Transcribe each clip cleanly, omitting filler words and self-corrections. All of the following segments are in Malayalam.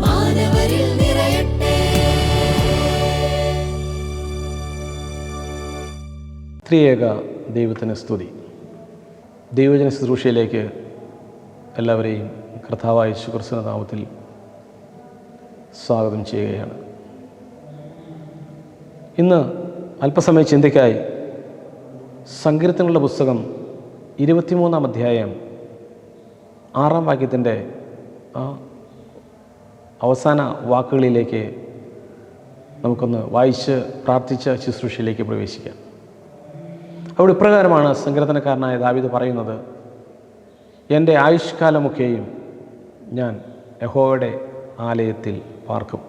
മാനവരിൽ നിറയട്ടെ. ത്രിയേക ദൈവത്തിന് സ്തുതി. ദൈവജന ശുശ്രൂഷയിലേക്ക് എല്ലാവരെയും കർത്താവായ യേശുക്രിസ്തുവിന്റെ നാമത്തിൽ സ്വാഗതം ചെയ്യുകയാണ്. ഇന്ന് അല്പസമയ ചിന്തയ്ക്കായി സങ്കീർത്തനങ്ങളുടെ പുസ്തകം 23-ാം അധ്യായം 6-ാം വാക്യത്തിൻ്റെ അവസാന വാക്കുകളിലേക്ക് നമുക്കൊന്ന് വായിച്ച് പ്രാർത്ഥിച്ച ശുശ്രൂഷയിലേക്ക് പ്രവേശിക്കാം. അവിടെ ഇപ്രകാരമാണ് സങ്കീർത്തനക്കാരനായ ദാവീദ് പറയുന്നത്: എൻ്റെ ആയുഷ്കാലമൊക്കെയും ഞാൻ യഹോവയുടെ ആലയത്തിൽ പാർക്കും.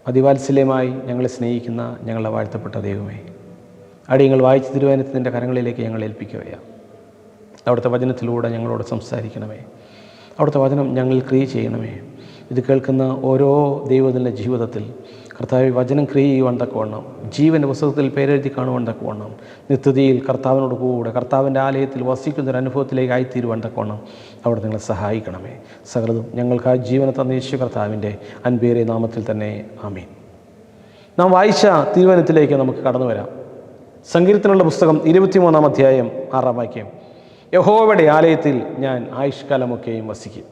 അതിവാത്സല്യമായി ഞങ്ങളെ സ്നേഹിക്കുന്ന ഞങ്ങളെ വാഴ്ത്തപ്പെട്ട ദൈവമേ, അടിയങ്ങൾ വായിച്ച തിരുവചനത്തിൻ്റെ കരങ്ങളിലേക്ക് ഞങ്ങൾ ഏൽപ്പിക്കുകയാണ്. അവിടുത്തെ വചനത്തിലൂടെ ഞങ്ങളോട് സംസാരിക്കണമേ. അവിടുത്തെ വചനം ഞങ്ങളിൽ ക്രിയ ചെയ്യണമേ. ഇത് കേൾക്കുന്ന ഓരോ ദൈവത്തിൻ്റെ ജീവിതത്തിൽ കർത്താവ് വചനം ക്രിയ ചെയ്യുവാൻ തക്കവണ്ണം, ജീവൻ്റെ പുസ്തകത്തിൽ പേരെഴുതി കാണുവാൻ തക്കവണ്ണം, നിത്യതയിൽ കർത്താവിനോട് കൂടെ കർത്താവിൻ്റെ ആലയത്തിൽ വസിക്കുന്നൊരു അനുഭവത്തിലേക്ക് ആയിത്തീരുവാൻ തക്കവണ്ണം അവിടെ നിങ്ങളെ സഹായിക്കണമേ. സകലതും ഞങ്ങൾക്ക് ആ ജീവനെ തന്ന യേശു കർത്താവിൻ്റെ അൻപേറിയ നാമത്തിൽ തന്നെ ആമീൻ. നാം വായിച്ച തിരുവചനത്തിലേക്ക് നമുക്ക് കടന്നു വരാം. സങ്കീർത്തനങ്ങളുടെ പുസ്തകം 23-ാം അധ്യായം 6-ാം വാക്യം: യഹോവയുടെ ആലയത്തിൽ ഞാൻ ആയുഷ്കാലമൊക്കെയും വസിക്കും.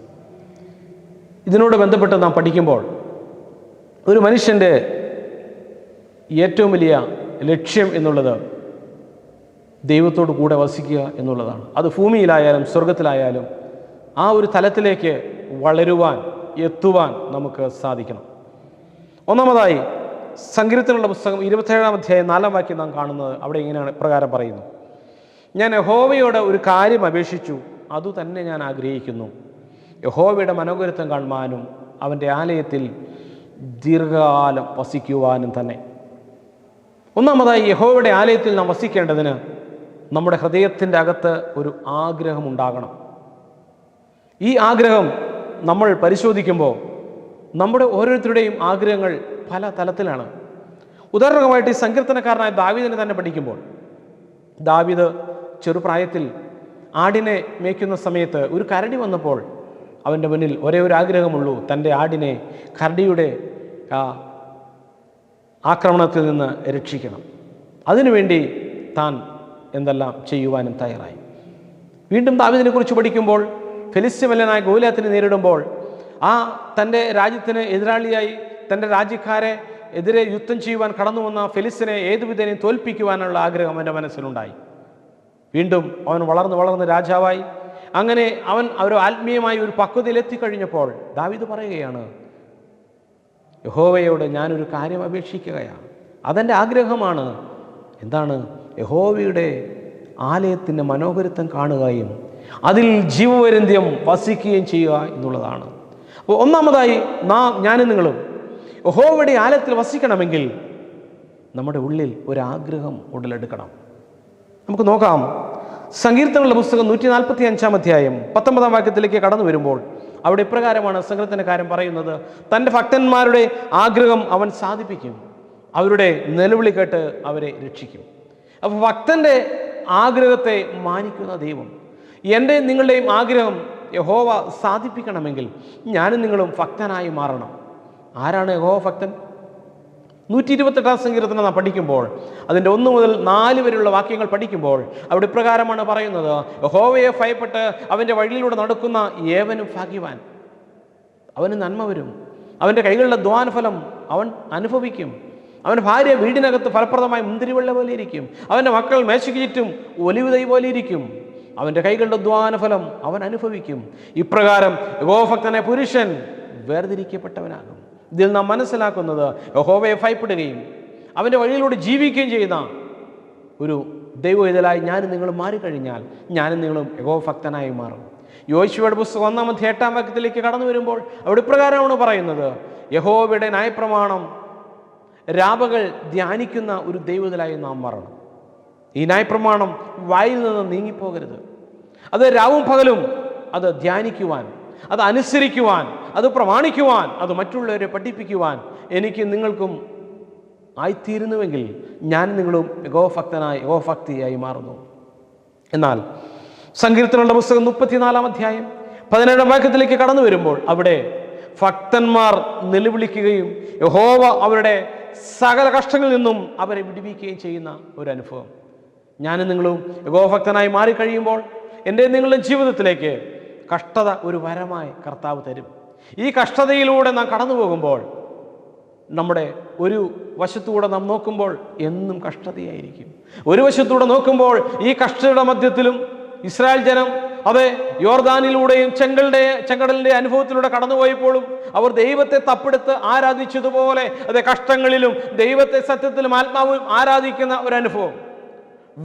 ഇതിനോട് ബന്ധപ്പെട്ട് നാം പഠിക്കുമ്പോൾ ഒരു മനുഷ്യൻ്റെ ഏറ്റവും വലിയ ലക്ഷ്യം എന്നുള്ളത് ദൈവത്തോട് കൂടെ വസിക്കുക എന്നുള്ളതാണ്. അത് ഭൂമിയിലായാലും സ്വർഗത്തിലായാലും ആ ഒരു തലത്തിലേക്ക് വളരുവാൻ, എത്തുവാൻ നമുക്ക് സാധിക്കണം. ഒന്നാമതായി സങ്കീർത്തനങ്ങളുടെ പുസ്തകം 27-ാം അധ്യായം 4-ാം വാക്യം നാം കാണുന്നത് അവിടെ ഇങ്ങനെയാണ് പ്രകാരം പറയുന്നു: ഞാൻ യഹോവയോട് ഒരു കാര്യം അപേക്ഷിച്ചു, അതുതന്നെ ഞാൻ ആഗ്രഹിക്കുന്നു, യഹോവയുടെ മനോഹരത്വം കാണുവാനും അവൻ്റെ ആലയത്തിൽ ദീർഘകാലം വസിക്കുവാനും തന്നെ. ഒന്നാമതായി യഹോവയുടെ ആലയത്തിൽ നാം വസിക്കേണ്ടതിന് നമ്മുടെ ഹൃദയത്തിൻ്റെ അകത്ത് ഒരു ആഗ്രഹം ഉണ്ടാകണം. ഈ ആഗ്രഹം നമ്മൾ പരിശോധിക്കുമ്പോൾ നമ്മുടെ ഓരോരുത്തരുടെയും ആഗ്രഹങ്ങൾ പല തലത്തിലാണ്. ഉദാഹരണമായിട്ട് ഈ സങ്കീർത്തനക്കാരനായ ദാവീദിനെ തന്നെ പഠിക്കുമ്പോൾ, ദാവീദ് ചെറുപ്രായത്തിൽ ആടിനെ മേയ്ക്കുന്ന സമയത്ത് ഒരു കരടി വന്നപ്പോൾ അവൻ്റെ മുന്നിൽ ഒരേ ഒരു ആഗ്രഹമുള്ളൂ: തൻ്റെ ആടിനെ കരടിയുടെ ആക്രമണത്തിൽ നിന്ന് രക്ഷിക്കണം. അതിനുവേണ്ടി താൻ എന്തെല്ലാം ചെയ്യുവാനും തയ്യാറായി. വീണ്ടും ദാവീദിനെ കുറിച്ച് പഠിക്കുമ്പോൾ, ഫെലിസ്ത്യമല്ലനായ ഗോലിയാത്തിനെ നേരിടുമ്പോൾ തൻ്റെ രാജ്യത്തിന് എതിരാളിയായി തൻ്റെ രാജ്യക്കാരെ എതിരെ യുദ്ധം ചെയ്യുവാൻ കടന്നു വന്ന ഫെലിസ്തീനെ ഏതുവിധേനയും തോൽപ്പിക്കുവാനുള്ള ആഗ്രഹം അവൻ്റെ മനസ്സിലുണ്ടായി. വീണ്ടും അവൻ വളർന്ന് രാജാവായി. അങ്ങനെ അവൻ ഒരു ആത്മീയമായി ഒരു പക്വതയിലെത്തിക്കഴിഞ്ഞപ്പോൾ ദാവീദ് പറയുകയാണ്: യഹോവയോട് ഞാനൊരു കാര്യം അപേക്ഷിക്കുകയാണ്. അതെൻ്റെ ആഗ്രഹമാണ്. എന്താണ്? യഹോവയുടെ ആലയത്തിൻ്റെ മനോഹരത്വം കാണുകയും അതിൽ ജീവപര്യന്തം വസിക്കുകയും ചെയ്യുക എന്നുള്ളതാണ്. അപ്പോൾ ഒന്നാമതായി ഞാനും നിങ്ങളും യഹോവയുടെ ആലയത്തിൽ വസിക്കണമെങ്കിൽ നമ്മുടെ ഉള്ളിൽ ഒരാഗ്രഹം ഉടലെടുക്കണം. നമുക്ക് നോക്കാം. സങ്കീർത്തനങ്ങളുടെ പുസ്തകം 145-ാം അധ്യായം 19-ാം വാക്യത്തിലേക്ക് കടന്നു വരുമ്പോൾ അവിടെ ഇപ്രകാരമാണ് സങ്കീർത്തനക്കാരൻ പറയുന്നത്: തൻ്റെ ഭക്തന്മാരുടെ ആഗ്രഹം അവൻ സാധിപ്പിക്കും, അവരുടെ നിലവിളി കേട്ട് അവരെ രക്ഷിക്കും. അപ്പോൾ ഭക്തൻ്റെ ആഗ്രഹത്തെ മാനിക്കുന്ന ദൈവം, എൻ്റെ നിങ്ങളുടെയും ആഗ്രഹം യഹോവ സാധിപ്പിക്കണമെങ്കിൽ ഞാനും നിങ്ങളും ഭക്തനായി മാറണം. ആരാണ് യഹോവ ഭക്തൻ? 128-ാം സങ്കീർത്തനം നാം പഠിക്കുമ്പോൾ അതിൻ്റെ 1 മുതൽ 4 വരെയുള്ള വാക്യങ്ങൾ പഠിക്കുമ്പോൾ അവിടെ ഇപ്രകാരമാണ് പറയുന്നത്: യഹോവയെ ഭയപ്പെട്ട് അവൻ്റെ വഴിയിലൂടെ നടക്കുന്ന ഏവനും ഭാഗ്യവാൻ. അവന് നന്മ വരും, അവൻ്റെ കൈകളുടെ ദ്വാനഫലം അവൻ അനുഭവിക്കും. അവൻ്റെ ഭാര്യ വീടിനകത്ത് ഫലപ്രദമായ മുന്തിരിവെള്ള പോലെ ഇരിക്കും, അവൻ്റെ മക്കൾ മേശയ്ക്ക് ചുറ്റും ഒലിവ് തൈ പോലെ ഇരിക്കും, അവൻ്റെ കൈകളുടെ ദ്വാനഫലം അവൻ അനുഭവിക്കും. ഇപ്രകാരം യഹോവഭക്തനായ പുരുഷൻ വേർതിരിക്കപ്പെട്ടവനാകും. ഇതിൽ നാം മനസ്സിലാക്കുന്നത് യഹോവയെ ഭയപ്പെടുകയും അവൻ്റെ വഴിയിലൂടെ ജീവിക്കുകയും ചെയ്യുന്ന ഒരു ദൈവവിധലായി ഞാനും നിങ്ങളും മാറിക്കഴിഞ്ഞാൽ ഞാനും നിങ്ങളും യഹോവഭക്തനായി മാറും. യോശുവയുടെ പുസ്തകം 1-ാം അധ്യായം 8-ാം വാക്യത്തിലേക്ക് കടന്നു വരുമ്പോൾ അവിടെ ഇപ്രകാരമാണ് പറയുന്നത്: യഹോവയുടെ ന്യായപ്രമാണം രാപകൽ ധ്യാനിക്കുന്ന ഒരു ദൈവവിധലായി നാം മാറണം. ഈ ന്യായപ്രമാണം വായിൽ നിന്ന് നീങ്ങിപ്പോകരുത്. അത് രാവും പകലും അത് ധ്യാനിക്കുവാൻ, അത് അനുസരിക്കുവാൻ, അത് പ്രമാണിക്കുവാൻ, അത് മറ്റുള്ളവരെ പഠിപ്പിക്കുവാൻ എനിക്ക് നിങ്ങൾക്കും ആയിത്തീരുന്നുവെങ്കിൽ ഞാൻ നിങ്ങളും യഹോവഭക്തനായി യഹോവഭക്തിയായി മാറുന്നു. എന്നാൽ സങ്കീർത്തനങ്ങളുടെ പുസ്തകം 34 അധ്യായം 17 വാക്യത്തിലേക്ക് കടന്നു വരുമ്പോൾ അവിടെ ഭക്തന്മാർ നിലവിളിക്കുകയും യഹോവ അവരുടെ സകല കഷ്ടങ്ങളിൽ നിന്നും അവരെ വിടുവിക്കുകയും ചെയ്യുന്ന ഒരു അനുഭവം. ഞാനും നിങ്ങളും യഹോവഭക്തനായി മാറിക്കഴിയുമ്പോൾ എൻ്റെ നിങ്ങളുടെ ജീവിതത്തിലേക്ക് കഷ്ടത ഒരു വരമായി കർത്താവ് തരും. ഈ കഷ്ടതയിലൂടെ നാം കടന്നു പോകുമ്പോൾ നമ്മുടെ ഒരു വശത്തൂടെ നാം നോക്കുമ്പോൾ എന്നും കഷ്ടതയായിരിക്കും. ഒരു വശത്തൂടെ നോക്കുമ്പോൾ ഈ കഷ്ടതയുടെ മധ്യത്തിലും ഇസ്രായേൽ ജനം അതെ യോർദാനിലൂടെയും ചെങ്കടലിന്റെ അനുഭവത്തിലൂടെ കടന്നുപോയപ്പോഴും അവർ ദൈവത്തെ തപ്പെടുത്ത് ആരാധിച്ചതുപോലെ അതെ കഷ്ടങ്ങളിലും ദൈവത്തെ സത്യത്തിലും ആത്മാവും ആരാധിക്കുന്ന ഒരു അനുഭവം.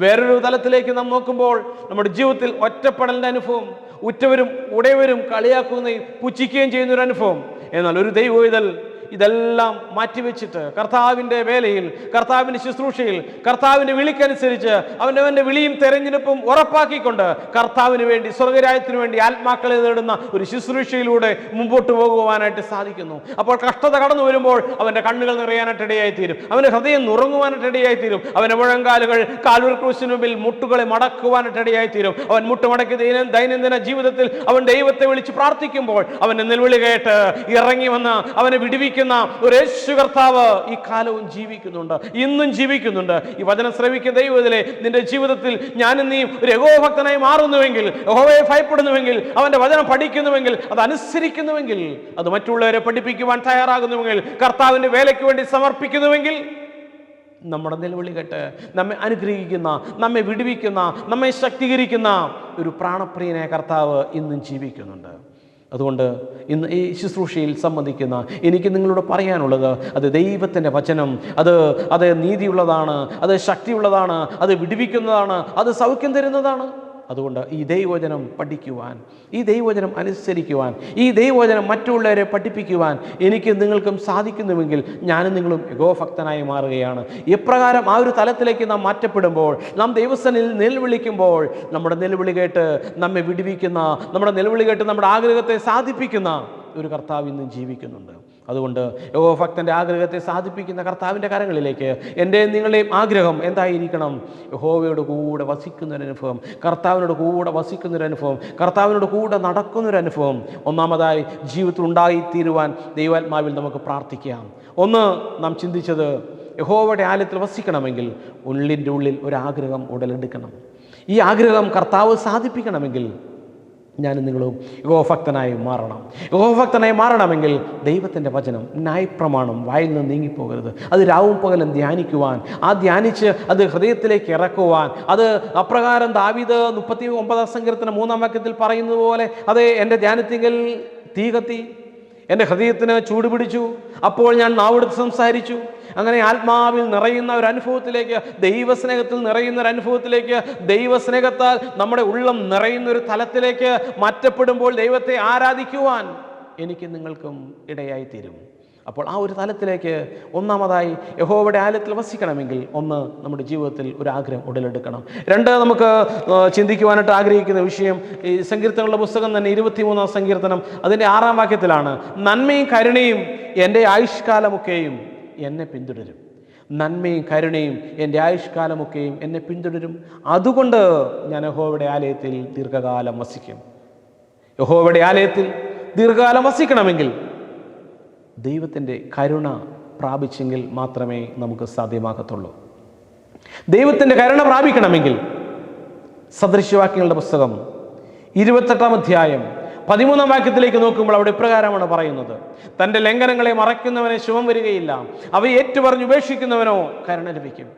വേറൊരു തലത്തിലേക്ക് നാം നോക്കുമ്പോൾ നമ്മുടെ ജീവിതത്തിൽ ഒറ്റപ്പെടലിൻ്റെ അനുഭവം, ഉറ്റവരും ഉടയവരും കളിയാക്കുകയും പുച്ഛിക്കുകയും ചെയ്യുന്ന ഒരു അനുഭവം. എന്നാൽ ഒരു ദൈവവിതൽ ഇതെല്ലാം മാറ്റിവെച്ചിട്ട് കർത്താവിൻ്റെ വേലയിൽ, കർത്താവിൻ്റെ ശുശ്രൂഷയിൽ, കർത്താവിൻ്റെ വിളിക്കനുസരിച്ച് അവൻ്റെ വിളിയും തെരഞ്ഞെടുപ്പും ഉറപ്പാക്കിക്കൊണ്ട് കർത്താവിന് വേണ്ടി, സ്വർഗരാജ്യത്തിന് വേണ്ടി ആത്മാക്കളെ നേടുന്ന ഒരു ശുശ്രൂഷയിലൂടെ മുമ്പോട്ട് പോകുവാനായിട്ട് സാധിക്കുന്നു. അപ്പോൾ കഷ്ടത കടന്നു വരുമ്പോൾ അവൻ്റെ കണ്ണുകൾ നിറയാനായിട്ട് ഇടയായിത്തീരും, അവൻ്റെ ഹൃദയം നുറങ്ങുവാനായിട്ട് ഇടയായിത്തീരും, അവൻ്റെ മുഴങ്കാലുകൾ കാൽവരി ക്രൂശിന് മുമ്പിൽ മുട്ടുകളെ മടക്കുവാനായിട്ട് ഇടയായിത്തീരും. അവൻ മുട്ടുമടക്കി ദൈനംദിന ജീവിതത്തിൽ അവൻ ദൈവത്തെ വിളിച്ച് പ്രാർത്ഥിക്കുമ്പോൾ അവൻ്റെ നിലവിളി കേട്ട് ഇറങ്ങി വന്ന് അവനെ വിടുവിക്കുന്ന ഒരു യേശു കർത്താവ് ഈ കാലവും ജീവിക്കുന്നുണ്ട്, ഇന്നും ജീവിക്കുന്നുണ്ട്. ഈ വചനം ശ്രവിക്കുന്ന ദൈവത്തിലെ നിന്റെ ജീവിതത്തിൽ ഞാനും നീയും ഒരു യഹോവഭക്തനായി മാറുന്നുവെങ്കിൽ, യഹോവയെ ഭയപ്പെടുന്നുവെങ്കിൽ, അവന്റെ വചനം പഠിക്കുന്നുവെങ്കിൽ, അത് അനുസരിക്കുന്നുവെങ്കിൽ, അത് മറ്റുള്ളവരെ പഠിപ്പിക്കുവാൻ തയ്യാറാകുന്നുവെങ്കിൽ, കർത്താവിന്റെ വേലയ്ക്ക് വേണ്ടി സമർപ്പിക്കുന്നുവെങ്കിൽ, നമ്മുടെ നിലവിളി കേട്ട് നമ്മെ അനുഗ്രഹിക്കുന്ന, നമ്മെ വിടുവിക്കുന്ന, നമ്മെ ശക്തീകരിക്കുന്ന ഒരു പ്രാണപ്രിയനായ കർത്താവ് ഇന്നും ജീവിക്കുന്നുണ്ട്. അതുകൊണ്ട് ഇന്ന് ഈ ശുശ്രൂഷയിൽ സംബന്ധിക്കുന്ന എനിക്ക് നിങ്ങളോട് പറയാനുള്ളത്, അത് ദൈവത്തിൻ്റെ വചനം, അത് നീതിയുള്ളതാണ്, അത് ശക്തിയുള്ളതാണ്, അത് വിടുവിക്കുന്നതാണ്, അത് സൗഖ്യം തരുന്നതാണ്. അതുകൊണ്ട് ഈ ദൈവവചനം പഠിക്കുവാൻ, ഈ ദൈവവചനം അനുസരിക്കുവാൻ, ഈ ദൈവവചനം മറ്റുള്ളവരെ പഠിപ്പിക്കുവാൻ എനിക്ക് നിങ്ങൾക്കും സാധിക്കുന്നുവെങ്കിൽ ഞാനും നിങ്ങളും യഹോവഭക്തനായി മാറുകയാണ്. എപ്രകാരം ആ ഒരു തലത്തിലേക്ക് നാം മാറ്റപ്പെടുമ്പോൾ, നാം ദൈവസന്നിധിയിൽ നിലവിളിക്കുമ്പോൾ, നമ്മുടെ നിലവിളി കേട്ട് നമ്മെ വിടുവിക്കുന്ന, നമ്മുടെ നിലവിളി കേട്ട് നമ്മുടെ ആഗ്രഹത്തെ സാധിപ്പിക്കുന്ന ഒരു കർത്താവ് ഇന്നും ജീവിക്കുന്നുണ്ട്. അതുകൊണ്ട് യഹോവഭക്തൻ്റെ ആഗ്രഹത്തെ സാധിപ്പിക്കുന്ന കർത്താവിൻ്റെ കരങ്ങളിലേക്ക് എൻ്റെ നിങ്ങളുടെയും ആഗ്രഹം എന്തായിരിക്കണം? യഹോവയോട് കൂടെ വസിക്കുന്നൊരനുഭവം, കർത്താവിനോട് കൂടെ വസിക്കുന്നൊരനുഭവം, കർത്താവിനോട് കൂടെ നടക്കുന്നൊരനുഭവം ഒന്നാമതായി ജീവിതത്തിൽ ഉണ്ടായിത്തീരുവാൻ ദൈവാത്മാവിൽ നമുക്ക് പ്രാർത്ഥിക്കാം. ഒന്ന് നാം ചിന്തിച്ചത്, യഹോവയുടെ ആലയത്തിൽ വസിക്കണമെങ്കിൽ ഉള്ളിൻ്റെ ഉള്ളിൽ ഒരാഗ്രഹം ഉടലെടുക്കണം. ഈ ആഗ്രഹം കർത്താവ് സാധിപ്പിക്കണമെങ്കിൽ ഞാനും നിങ്ങളും യഹോവഭക്തനായി മാറണം. യഹോവഭക്തനായി മാറണമെങ്കിൽ ദൈവത്തിൻ്റെ വചനം, ന്യായപ്രമാണം വായിൽ നിന്ന് നീങ്ങിപ്പോകരുത്. അത് രാവും പകലും ധ്യാനിക്കുവാൻ, ആ ധ്യാനിച്ച് അത് ഹൃദയത്തിലേക്ക് ഇറക്കുവാൻ, അത് അപ്രകാരം ദാവീദ് 39 സങ്കീർത്തനം 3 വാക്യത്തിൽ പറയുന്നത് പോലെ, അത് എൻ്റെ ധ്യാനത്തിങ്കൽ തീ കത്തി, എൻ്റെ ഹൃദയത്തിന് ചൂടുപിടിച്ചു, അപ്പോൾ ഞാൻ നാവെടുത്ത് സംസാരിച്ചു. അങ്ങനെ ആത്മാവിൽ നിറയുന്ന ഒരു അനുഭവത്തിലേക്ക്, ദൈവസ്നേഹത്തിൽ നിറയുന്ന ഒരു അനുഭവത്തിലേക്ക്, ദൈവസ്നേഹത്താൽ നമ്മുടെ ഉള്ളം നിറയുന്ന ഒരു തലത്തിലേക്ക് മാറ്റപ്പെടുമ്പോൾ ദൈവത്തെ ആരാധിക്കുവാൻ എനിക്ക് നിങ്ങൾക്കും ഇടയായിത്തീരും. അപ്പോൾ ആ ഒരു തലത്തിലേക്ക് ഒന്നാമതായി യഹോവയുടെ ആലയത്തിൽ വസിക്കണമെങ്കിൽ ഒന്ന് നമ്മുടെ ജീവിതത്തിൽ ഒരു ആഗ്രഹം ഉടലെടുക്കണം. രണ്ട്, നമുക്ക് ചിന്തിക്കുവാനായിട്ട് ആഗ്രഹിക്കുന്ന വിഷയം ഈ സങ്കീർത്തനങ്ങളുടെ പുസ്തകം തന്നെ 23 സങ്കീർത്തനം അതിൻ്റെ 6 വാക്യത്തിലാണ്, നന്മയും കരുണയും എൻ്റെ ആയുഷ്കാലമൊക്കെയും എന്നെ പിന്തുടരും. നന്മയും കരുണയും എൻ്റെ ആയുഷ്കാലമൊക്കെയും എന്നെ പിന്തുടരും. അതുകൊണ്ട് ഞാൻ യഹോവയുടെ ആലയത്തിൽ ദീർഘകാലം വസിക്കും. യഹോവയുടെ ആലയത്തിൽ ദീർഘകാലം വസിക്കണമെങ്കിൽ ദൈവത്തിൻ്റെ കരുണ പ്രാപിച്ചെങ്കിൽ മാത്രമേ നമുക്ക് സാധ്യമാകത്തുള്ളൂ. ദൈവത്തിൻ്റെ കരുണ പ്രാപിക്കണമെങ്കിൽ സദൃശ്യവാക്യങ്ങളുടെ പുസ്തകം 28 അധ്യായം 13 വാക്യത്തിലേക്ക് നോക്കുമ്പോൾ അവിടെ ഇപ്രകാരമാണ് പറയുന്നത്, തൻ്റെ ലംഘനങ്ങളെ മറയ്ക്കുന്നവനെ ശുഭം വരികയില്ല, അവയെ ഏറ്റുപറഞ്ഞ് ഉപേക്ഷിക്കുന്നവനോ കരുണ ലഭിക്കും.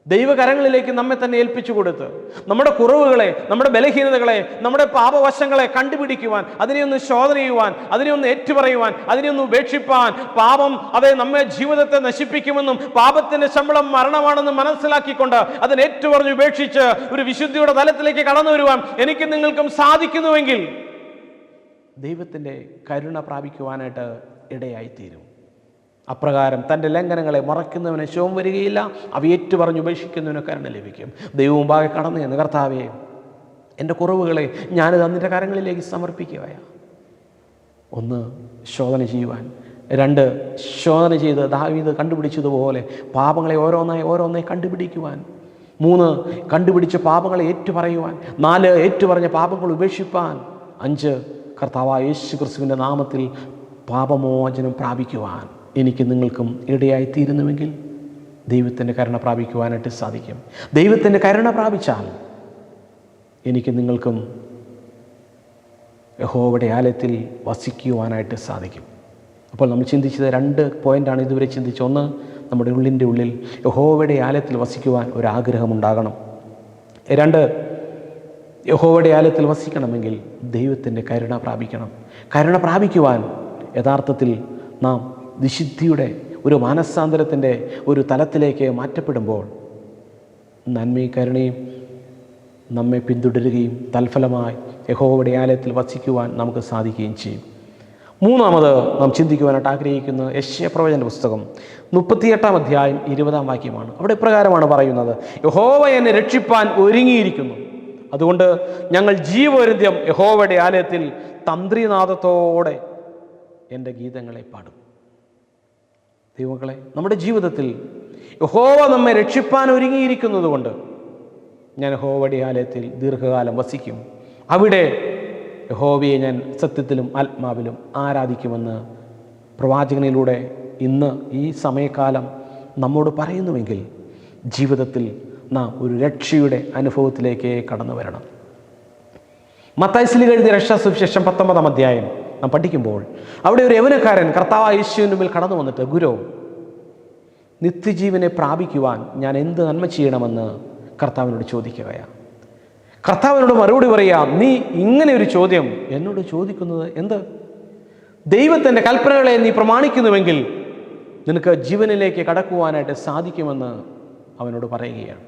ദൈവകരങ്ങളിലേക്ക് നമ്മെ തന്നെ ഏൽപ്പിച്ചു കൊടുത്ത് നമ്മുടെ കുറവുകളെ, നമ്മുടെ ബലഹീനതകളെ, നമ്മുടെ പാപവശങ്ങളെ കണ്ടുപിടിക്കുവാൻ, അതിനെയൊന്ന് ശോധന ചെയ്യുവാൻ, അതിനെയൊന്ന് ഏറ്റുപറയുവാൻ, അതിനെയൊന്ന് ഉപേക്ഷിപ്പാൻ, പാപം അതേ നമ്മെ ജീവിതത്തെ നശിപ്പിക്കുമെന്നും പാപത്തിന്റെ ശമ്പളം മരണമാണെന്നും മനസ്സിലാക്കിക്കൊണ്ട് അതിനെ ഏറ്റുപറഞ്ഞ് ഉപേക്ഷിച്ച് ഒരു വിശുദ്ധിയുടെ തലത്തിലേക്ക് കടന്നു വരുവാൻ എനിക്ക് നിങ്ങൾക്കും സാധിക്കുന്നുവെങ്കിൽ ദൈവത്തിൻ്റെ കരുണ പ്രാപിക്കുവാനായിട്ട് ഇടയായിത്തീരും. അപ്രകാരം തൻ്റെ ലംഘനങ്ങളെ മറയ്ക്കുന്നവന് ശോഭം വരികയില്ല, അവ ഏറ്റുപറഞ്ഞ് ഉപേക്ഷിക്കുന്നവന് കരുണ ലഭിക്കും. ദൈവമുമ്പാകെ കടന്നു എന്ന്, കർത്താവേ എൻ്റെ കുറവുകളെ ഞാനിത് നിൻ്റെ കരങ്ങളിലേക്ക് സമർപ്പിക്കുകയാണ്. ഒന്ന്, ശോധന ചെയ്യുവാൻ. രണ്ട്, ശോധന ചെയ്ത് ദാവീദ് കണ്ടുപിടിച്ചതുപോലെ പാപങ്ങളെ ഓരോന്നായി കണ്ടുപിടിക്കുവാൻ. 3 കണ്ടുപിടിച്ച പാപങ്ങളെ ഏറ്റുപറയുവാൻ. 4 ഏറ്റുപറഞ്ഞ പാപങ്ങൾ ഉപേക്ഷിപ്പാൻ. 5 കർത്താവായ യേശു ക്രിസ്തുവിൻ്റെ നാമത്തിൽ പാപമോചനം പ്രാപിക്കുവാൻ എനിക്ക് നിങ്ങൾക്കും ഇടയായി തീരുന്നുവെങ്കിൽ ദൈവത്തിൻ്റെ കരുണ പ്രാപിക്കുവാനായിട്ട് സാധിക്കും. ദൈവത്തിൻ്റെ കരുണ പ്രാപിച്ചാൽ എനിക്ക് നിങ്ങൾക്കും യഹോവയുടെ ആലയത്തിൽ വസിക്കുവാനായിട്ട് സാധിക്കും. അപ്പോൾ നമ്മൾ ചിന്തിച്ചത് 2 പോയിൻ്റാണ് ഇതുവരെ ചിന്തിച്ചത്. 1, നമ്മുടെ ഉള്ളിൻ്റെ ഉള്ളിൽ യഹോവയുടെ ആലയത്തിൽ വസിക്കുവാൻ ഒരാഗ്രഹമുണ്ടാകണം. 2, യഹോവയുടെ ആലയത്തിൽ വസിക്കണമെങ്കിൽ ദൈവത്തിൻ്റെ കരുണ പ്രാപിക്കണം. കരുണ പ്രാപിക്കുവാൻ യഥാർത്ഥത്തിൽ നാം വിശുദ്ധിയുടെ ഒരു മാനസാന്തരത്തിൻ്റെ ഒരു തലത്തിലേക്ക് മാറ്റപ്പെടുമ്പോൾ നന്മയും കരുണയും നമ്മെ പിന്തുടരുകയും തൽഫലമായി യഹോവയുടെ ആലയത്തിൽ വസിക്കുവാൻ നമുക്ക് സാധിക്കുകയും ചെയ്യും. 3 നാം ചിന്തിക്കുവാനായിട്ട് ആഗ്രഹിക്കുന്ന യെശയ്യാപ്രവചന പുസ്തകം 38 അധ്യായം 20 വാക്യമാണ്. അവിടെ ഇപ്രകാരമാണ് പറയുന്നത്: യഹോവ എന്നെ രക്ഷിപ്പാൻ ഒരുങ്ങിയിരിക്കുന്നു, അതുകൊണ്ട് ഞങ്ങൾ ജീവപര്യന്തം യഹോവയുടെ ആലയത്തിൽ തന്ത്രിനാദത്തോടെ എൻ്റെ ഗീതങ്ങളെ പാടും. ദൈവമക്കളെ, നമ്മുടെ ജീവിതത്തിൽ യഹോവ നമ്മെ രക്ഷിപ്പാൻ ഒരുങ്ങിയിരിക്കുന്നത് കൊണ്ട് ഞാൻ യഹോവയുടെ ആലയത്തിൽ ദീർഘകാലം വസിക്കും. അവിടെ യഹോവയെ ഞാൻ സത്യത്തിലും ആത്മാവിലും ആരാധിക്കുമെന്ന് പ്രവാചകനിലൂടെ ഇന്ന് ഈ സമയക്കാലം നമ്മോട് പറയുന്നുവെങ്കിൽ ജീവിതത്തിൽ നാം ഒരു രക്ഷയുടെ അനുഭവത്തിലേക്ക് കടന്നു വരണം. മത്തായി ശ്ലീഹ എഴുതിയ രക്ഷാസുവിശേഷം 19 അധ്യായം നാം പഠിക്കുമ്പോൾ അവിടെ ഒരു യൗവനക്കാരൻ കർത്താവായ യേശുവിൻ്റെ മുമ്പിൽ കടന്നു വന്നിട്ട്, ഗുരു, നിത്യജീവനെ പ്രാപിക്കുവാൻ ഞാൻ എന്ത് നന്മ ചെയ്യണമെന്ന് കർത്താവിനോട് ചോദിക്കുകയാണ്. കർത്താവിനോട് മറുപടി പറയാം, നീ ഇങ്ങനെ ഒരു ചോദ്യം എന്നോട് ചോദിക്കുന്നത് എന്ത്? ദൈവത്തിൻ്റെ കൽപ്പനകളെ നീ പ്രമാണിക്കുന്നുവെങ്കിൽ നിനക്ക് ജീവനിലേക്ക് കടക്കുവാനായിട്ട് സാധിക്കുമെന്ന് അവനോട് പറയുകയാണ്.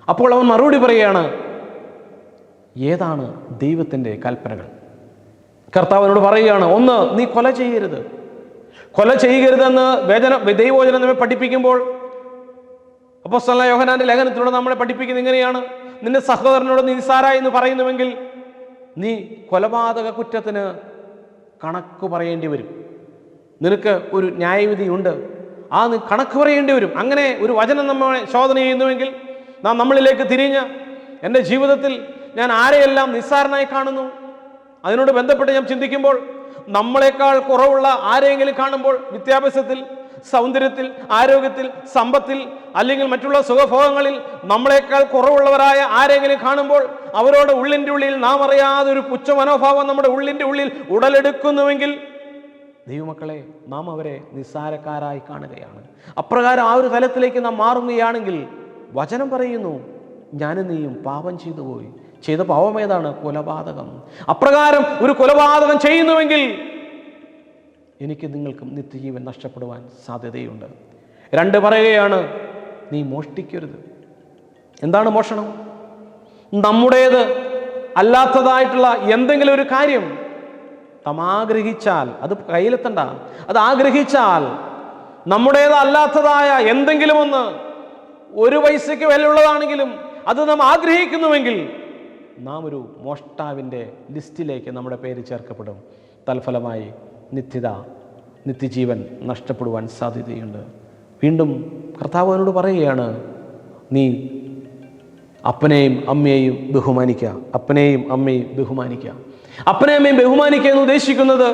അപ്പോൾ അവൻ മറുപടി പറയുകയാണ്, ഏതാണ് ദൈവത്തിൻ്റെ കൽപ്പനകൾ? കർത്താവിനോട് പറയുകയാണ്, 1, നീ കൊല ചെയ്യരുത്. കൊല ചെയ്യരുതെന്ന് ദൈവവചനം നമ്മെ പഠിപ്പിക്കുമ്പോൾ അപ്പോസ്തലനായ യോഹന്നാന്റെ ലേഖനത്തിലൂടെ നമ്മളെ പഠിപ്പിക്കുന്നത് ഇങ്ങനെയാണ്: നിന്റെ സഹോദരനോട് നീ നിസ്സാരായി എന്ന് പറയുന്നുവെങ്കിൽ നീ കൊലപാതക കുറ്റത്തിന് കണക്ക് പറയേണ്ടി വരും. നിനക്ക് ഒരു ന്യായവിധിയുണ്ട്, ആ കണക്ക് പറയേണ്ടി വരും. അങ്ങനെ ഒരു വചനം നമ്മളെ ശോധന ചെയ്യുന്നുവെങ്കിൽ നാം നമ്മളിലേക്ക് തിരിഞ്ഞ് എൻ്റെ ജീവിതത്തിൽ ഞാൻ ആരെയെല്ലാം നിസ്സാരനായി കാണുന്നു, അതിനോട് ബന്ധപ്പെട്ട് ഞാൻ ചിന്തിക്കുമ്പോൾ നമ്മളെക്കാൾ കുറവുള്ള ആരെയെങ്കിലും കാണുമ്പോൾ, വിദ്യാഭ്യാസത്തിൽ, സൗന്ദര്യത്തിൽ, ആരോഗ്യത്തിൽ, സമ്പത്തിൽ, അല്ലെങ്കിൽ മറ്റുള്ള സുഖഭോഗങ്ങളിൽ നമ്മളെക്കാൾ കുറവുള്ളവരായ ആരെങ്കിലും കാണുമ്പോൾ അവരോട് ഉള്ളിൻ്റെ ഉള്ളിൽ നാം അറിയാതെ ഒരു പുച്ഛ മനോഭാവം നമ്മുടെ ഉള്ളിൻ്റെ ഉള്ളിൽ ഉടലെടുക്കുന്നുവെങ്കിൽ ദൈവമക്കളെ, നാം അവരെ നിസ്സാരക്കാരായി കാണുകയാണ്. അപ്രകാരം ആ ഒരു തലത്തിലേക്ക് നാം മാറുകയാണെങ്കിൽ വചനം പറയുന്നു, ഞാനും നീയും പാപം ചെയ്തു പോയി. ചെയ്ത പാപം ഏതാണ്? കൊലപാതകം. അപ്രകാരം ഒരു കൊലപാതകം ചെയ്യുന്നുവെങ്കിൽ എനിക്ക് നിങ്ങൾക്കും നിത്യജീവൻ നഷ്ടപ്പെടുവാൻ സാധ്യതയുണ്ട്. 2 പറയുകയാണ്, നീ മോഷ്ടിക്കരുത്. എന്താണ് മോഷണം? നമ്മുടേത് അല്ലാത്തതായിട്ടുള്ള എന്തെങ്കിലും ഒരു കാര്യം നാം ആഗ്രഹിച്ചാൽ, അത് കയ്യിലെത്തണ്ട, അത് ആഗ്രഹിച്ചാൽ നമ്മുടേതല്ലാത്തതായ എന്തെങ്കിലും ഒന്ന് 1 പൈസയ്ക്ക് വിലയുള്ളതാണെങ്കിലും അത് നാം ആഗ്രഹിക്കുന്നുവെങ്കിൽ നാം ഒരു മോഷ്ടാവിൻ്റെ ലിസ്റ്റിലേക്ക് നമ്മുടെ പേര് ചേർക്കപ്പെടും. തൽഫലമായി നിത്യജീവൻ നഷ്ടപ്പെടുവാൻ സാധ്യതയുണ്ട്. വീണ്ടും കർത്താവിനോട് പറയുകയാണ്, നീ അപ്പനെയും അമ്മയെയും ബഹുമാനിക്കുക. അപ്പനെയും അമ്മയും ബഹുമാനിക്കുക. അപ്പനെയും അമ്മയും ബഹുമാനിക്കുക എന്ന് ഉദ്ദേശിക്കുന്നത്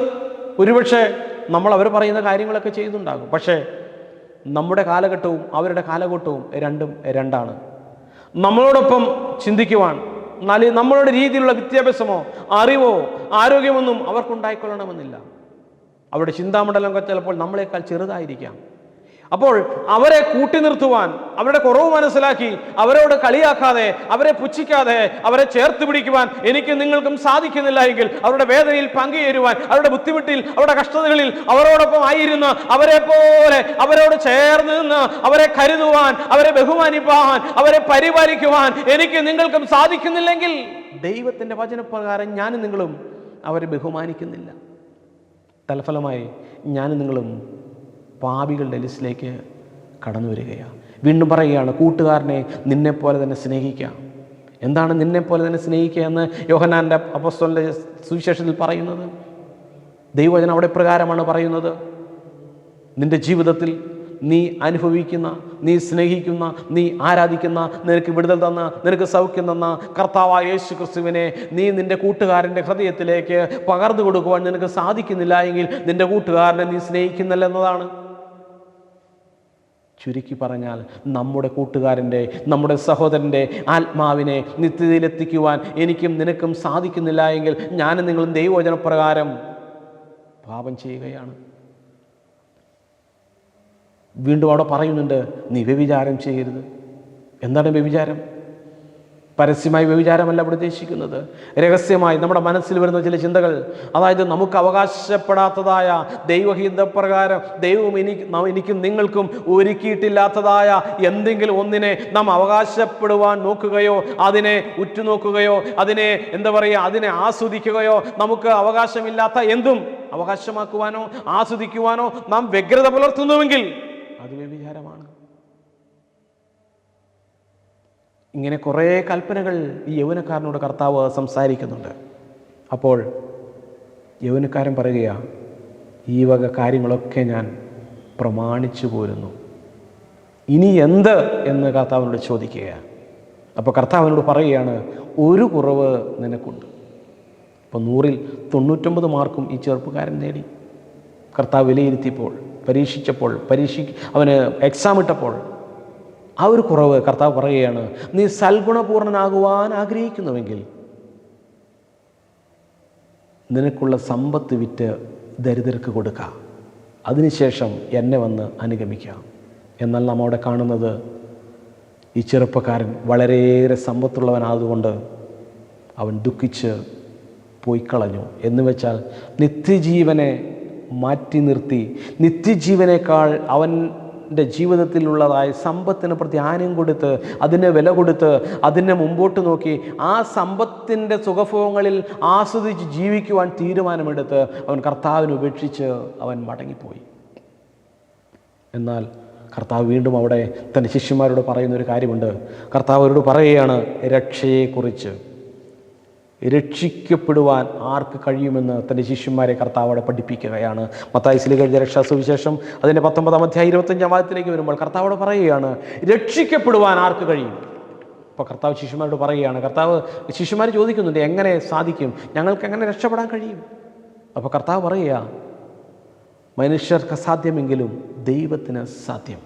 ഒരുപക്ഷെ നമ്മൾ അവർ പറയുന്ന കാര്യങ്ങളൊക്കെ ചെയ്യുന്നുണ്ടാകും. പക്ഷേ നമ്മുടെ കാലഘട്ടവും അവരുടെ കാലഘട്ടവും രണ്ടും രണ്ടാണ്. നമ്മളോടൊപ്പം ചിന്തിക്കുവാൻ, നമ്മളുടെ രീതിയിലുള്ള വിദ്യാഭ്യാസമോ അറിവോ ആരോഗ്യമൊന്നും അവർക്കുണ്ടായിക്കൊള്ളണമെന്നില്ല. അവരുടെ ചിന്താമണ്ഡലം ചിലപ്പോൾ നമ്മളെക്കാൾ ചെറുതായിരിക്കാം. അപ്പോൾ അവരെ കൂട്ടി നിർത്തുവാൻ, അവരുടെ കുറവ് മനസ്സിലാക്കി അവരോട് കളിയാക്കാതെ, അവരെ പുച്ഛിക്കാതെ, അവരെ ചേർത്ത് പിടിക്കുവാൻ എനിക്ക് നിങ്ങൾക്കും സാധിക്കുന്നില്ല എങ്കിൽ അവരുടെ വേദനയിൽ പങ്കുചേരുവാൻ, അവരുടെ ബുദ്ധിമുട്ടിൽ, അവരുടെ കഷ്ടതകളിൽ അവരോടൊപ്പം ആയിരുന്ന് അവരെ പോലെ അവരോട് ചേർന്ന് നിന്ന് അവരെ കരുതുവാൻ, അവരെ ബഹുമാനിപ്പാൻ, അവരെ പരിപാലിക്കുവാൻ എനിക്ക് നിങ്ങൾക്കും സാധിക്കുന്നില്ലെങ്കിൽ ദൈവത്തിൻ്റെ വചനപ്രകാരം ഞാനും നിങ്ങളും അവരെ ബഹുമാനിക്കുന്നില്ല. തൽഫലമായി ഞാനും നിങ്ങളും പാപികളുടെ ലിസ്റ്റിലേക്ക് കടന്നു വരികയാണ്. വീണ്ടും പറയുകയാണ്, കൂട്ടുകാരനെ നിന്നെപ്പോലെ തന്നെ സ്നേഹിക്കുക. എന്താണ് നിന്നെപ്പോലെ തന്നെ സ്നേഹിക്കുക എന്ന് യോഹന്നാൻ്റെ അപ്പോസ്തലന്റെ സുവിശേഷത്തിൽ പറയുന്നത്? ദൈവവചനം അവിടെ പ്രകാരമാണ് പറയുന്നത്. നിന്റെ ജീവിതത്തിൽ നീ അനുഭവിക്കുന്ന, നീ സ്നേഹിക്കുന്ന, നീ ആരാധിക്കുന്ന, നിനക്ക് വിടുതൽ തന്ന, നിനക്ക് സൗഖ്യം തന്ന കർത്താവായ യേശു ക്രിസ്തുവിനെ നീ നിൻ്റെ കൂട്ടുകാരൻ്റെ ഹൃദയത്തിലേക്ക് പകർന്നു കൊടുക്കുവാൻ നിനക്ക് സാധിക്കുന്നില്ല എങ്കിൽ നിൻ്റെ കൂട്ടുകാരനെ നീ സ്നേഹിക്കുന്നില്ല എന്നതാണ്. ചുരുക്കി പറഞ്ഞാൽ, നമ്മുടെ കൂട്ടുകാരൻ്റെ, നമ്മുടെ സഹോദരൻ്റെ ആത്മാവിനെ നിത്യതയിലെത്തിക്കുവാൻ എനിക്കും നിനക്കും സാധിക്കുന്നില്ല എങ്കിൽ ഞാനും നിങ്ങളും ദൈവവചനപ്രകാരം പാപം ചെയ്യുകയാണ്. വീണ്ടും അവിടെ പറയുന്നുണ്ട്, നീ വ്യഭിചാരം ചെയ്യരുത്. എന്താണ് വ്യഭിചാരം? പരസ്യമായി വ്യഭിചാരമല്ല ഇവിടെ ഉദ്ദേശിക്കുന്നത്. രഹസ്യമായി നമ്മുടെ മനസ്സിൽ വരുന്ന ചില ചിന്തകൾ, അതായത് നമുക്ക് അവകാശപ്പെടാത്തതായ ദൈവഹിതപ്രകാരം ദൈവം എനിക്കും നിങ്ങൾക്കും ഒരുക്കിയിട്ടില്ലാത്തതായ എന്തെങ്കിലും ഒന്നിനെ നാം അവകാശപ്പെടുവാൻ നോക്കുകയോ അതിനെ ഉറ്റുനോക്കുകയോ അതിനെ അതിനെ ആസ്വദിക്കുകയോ നമുക്ക് അവകാശമില്ലാത്ത എന്തും അവകാശമാക്കുവാനോ ആസ്വദിക്കുവാനോ നാം വ്യഗ്രത പുലർത്തുന്നുവെങ്കിൽ അത് വ്യഭിചാരമാണ്. ഇങ്ങനെ കുറേ കൽപ്പനകൾ ഈ യൗവനക്കാരനോട് കർത്താവ് സംസാരിക്കുന്നുണ്ട്. അപ്പോൾ യൗവനക്കാരൻ പറയുകയാണ്, ഈ വക കാര്യങ്ങളൊക്കെ ഞാൻ പ്രമാണിച്ചു പോരുന്നു, ഇനി എന്ത് എന്ന് കർത്താവിനോട് ചോദിക്കുകയാണ്. അപ്പോൾ കർത്താവിനോട് പറയുകയാണ്, ഒരു കുറവ് നിനക്കുണ്ട്. അപ്പോൾ 100-ൽ 99 മാർക്കും ഈ ചെറുപ്പക്കാരൻ നേടി. കർത്താവ് വിലയിരുത്തിയപ്പോൾ, പരീക്ഷിച്ചപ്പോൾ, അവന് എക്സാം ഇട്ടപ്പോൾ ആ ഒരു കുറവ് കർത്താവ് പറയുകയാണ്, നീ സൽഗുണപൂർണനാകുവാൻ ആഗ്രഹിക്കുന്നുവെങ്കിൽ നിനക്കുള്ള സമ്പത്ത് വിറ്റ് ദരിദ്രർക്ക് കൊടുക്കുക, അതിനുശേഷം എന്നെ വന്ന് അനുഗമിക്കാം. എന്നാൽ നാം അവിടെ കാണുന്നത്, ഈ ചെറുപ്പക്കാരൻ വളരെയേറെ സമ്പത്തുള്ളവനായതുകൊണ്ട് അവൻ ദുഃഖിച്ച് പോയി കളഞ്ഞു. എന്ന് വെച്ചാൽ നിത്യജീവനെ മാറ്റി നിർത്തി, നിത്യജീവനേക്കാൾ അവൻ്റെ ജീവിതത്തിലുള്ളതായ സമ്പത്തിന് പ്രാധാന്യം കൊടുത്ത്, അതിന് വില കൊടുത്ത്, അതിനെ മുമ്പോട്ട് നോക്കി ആ സമ്പത്തിൻ്റെ സുഖഭോഗങ്ങളിൽ ആസ്വദിച്ച് ജീവിക്കുവാൻ തീരുമാനമെടുത്ത് അവൻ കർത്താവിനെ ഉപേക്ഷിച്ച് അവൻ മടങ്ങിപ്പോയി. എന്നാൽ കർത്താവ് വീണ്ടും അവിടെ തൻ്റെ ശിഷ്യന്മാരോട് പറയുന്നൊരു കാര്യമുണ്ട്. കർത്താവ് അവരോട് പറയുകയാണ്, രക്ഷയെക്കുറിച്ച്. രക്ഷിക്കപ്പെടുവാൻ ആർക്ക് കഴിയുമെന്ന് തൻ്റെ ശിഷ്യന്മാരെ കർത്താവ് അവിടെ പഠിപ്പിക്കുകയാണ്. മത്തായി എഴുതിയ രക്ഷാസുവിശേഷം അതിൻ്റെ 19-ാം അധ്യായം 25-ാം വാക്യത്തിലേക്ക് വരുമ്പോൾ കർത്താവ് അവിടെ പറയുകയാണ്, രക്ഷിക്കപ്പെടുവാൻ ആർക്ക് കഴിയും. അപ്പോൾ കർത്താവ് ശിഷ്യന്മാരോട് പറയുകയാണ്. ശിഷ്യന്മാർ ചോദിക്കുന്നുണ്ട്, എങ്ങനെ സാധിക്കും, ഞങ്ങൾക്ക് എങ്ങനെ രക്ഷപ്പെടാൻ കഴിയും? അപ്പോൾ കർത്താവ് പറയുക, മനുഷ്യർക്ക് അസാധ്യമെങ്കിലും ദൈവത്തിന് സാധ്യം.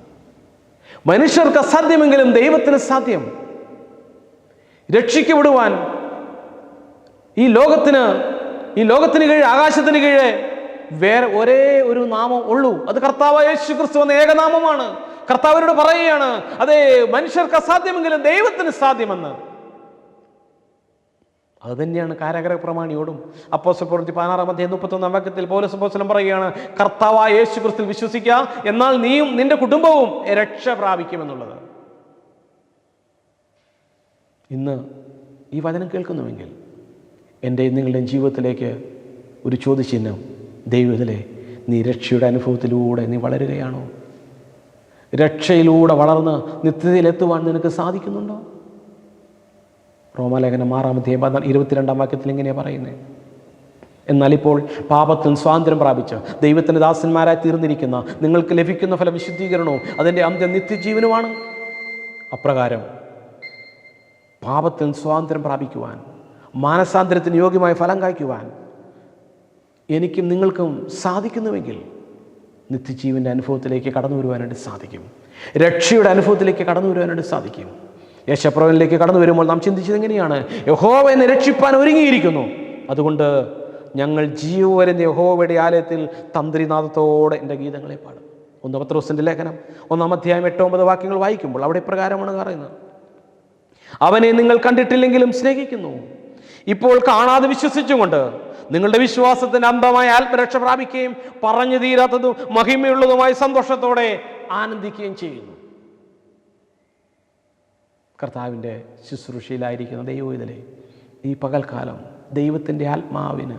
മനുഷ്യർക്ക് അസാധ്യമെങ്കിലും ദൈവത്തിന് സാധ്യം. രക്ഷിക്കപ്പെടുവാൻ ഈ ലോകത്തിന് കീഴ്, ആകാശത്തിന് കീഴെ വേറെ ഒരേ ഒരു നാമം ഉള്ളൂ. അത് കർത്താവായ യേശു ക്രിസ്തു എന്ന ഏകനാമമാണ്. കർത്താവിനോട് പറയുകയാണ്, അതേ, മനുഷ്യർക്ക് അസാധ്യമെങ്കിലും ദൈവത്തിന് സാധ്യമെന്ന്. അത് തന്നെയാണ് കാരാഗൃഹ പ്രമാണിയോടും അപ്പോസ്തല പ്രവൃത്തി 16-ാം അധ്യായം 31-ാം വാക്യത്തിൽ പൗലോസ് അപ്പോസ്തലൻ പറയുകയാണ്, കർത്താവായ യേശു ക്രിസ്തുവിൽ വിശ്വസിക്കുക, എന്നാൽ നീയും നിന്റെ കുടുംബവും രക്ഷ പ്രാപിക്കുമെന്നുള്ളത്. ഇന്ന് ഈ വചനം കേൾക്കുന്നുവെങ്കിൽ എൻ്റെയും നിങ്ങളുടെയും ജീവിതത്തിലേക്ക് ഒരു ചോദ്യചിഹ്നം, ദൈവത്തിലെ നീ രക്ഷയുടെ അനുഭവത്തിലൂടെ നീ വളരുകയാണോ? രക്ഷയിലൂടെ വളർന്ന് നിത്യതയിലെത്തുവാൻ നിനക്ക് സാധിക്കുന്നുണ്ടോ? റോമാലേഖനം 6-ാം അധ്യായം 22-ാം വാക്യത്തിൽ ഇങ്ങനെയാണ് പറയുന്നത്, എന്നാൽ ഇപ്പോൾ പാപത്തിൽ സ്വാതന്ത്ര്യം പ്രാപിച്ച് ദൈവത്തിൻ്റെ ദാസന്മാരായി തീർന്നിരിക്കുന്ന നിങ്ങൾക്ക് ലഭിക്കുന്ന ഫലം വിശുദ്ധീകരണവും അതിൻ്റെ അന്ത്യം നിത്യജീവനുമാണ്. അപ്രകാരം പാപത്തിൽ സ്വാതന്ത്ര്യം പ്രാപിക്കുവാൻ, മാനസാന്തരത്തിന് യോഗ്യമായ ഫലം കായ്ക്കുവാൻ എനിക്കും നിങ്ങൾക്കും സാധിക്കുന്നുവെങ്കിൽ നിത്യജീവൻ്റെ അനുഭവത്തിലേക്ക് കടന്നു വരുവാനായിട്ട് സാധിക്കും. രക്ഷയുടെ അനുഭവത്തിലേക്ക് കടന്നു വരുവാനായിട്ട് സാധിക്കും. യേശുപ്രഭുവിലേക്ക് കടന്നു വരുമ്പോൾ നാം ചിന്തിച്ചത് എങ്ങനെയാണ്? യഹോവ എന്നെ രക്ഷിപ്പാൻ ഒരുങ്ങിയിരിക്കുന്നു, അതുകൊണ്ട് ഞങ്ങൾ ജീവവരുന്ന യഹോവയുടെ ആലയത്തിൽ തന്ത്രിനാദത്തോടെ എൻ്റെ ഗീതങ്ങളെ പാടും. 1 പത്രോസിൻ്റെ ലേഖനം 1-ാം അധ്യായം 8-9 വാക്യങ്ങൾ വായിക്കുമ്പോൾ അവിടെ പ്രകാരമാണ് പറയുന്നത്, അവനെ നിങ്ങൾ കണ്ടിട്ടില്ലെങ്കിലും സ്നേഹിക്കുന്നു, ഇപ്പോൾ കാണാതെ വിശ്വസിച്ചുകൊണ്ട് നിങ്ങളുടെ വിശ്വാസത്തിന് അന്ധമായ ആത്മരക്ഷ പ്രാപിക്കുകയും പറഞ്ഞു തീരാത്തതും മഹിമയുള്ളതുമായ സന്തോഷത്തോടെ ആനന്ദിക്കുകയും ചെയ്യുന്നു. കർത്താവിൻ്റെ ശുശ്രൂഷയിലായിരിക്കുന്ന ദൈവവേദനെ ഈ പകൽക്കാലം ദൈവത്തിൻ്റെ ആത്മാവിന്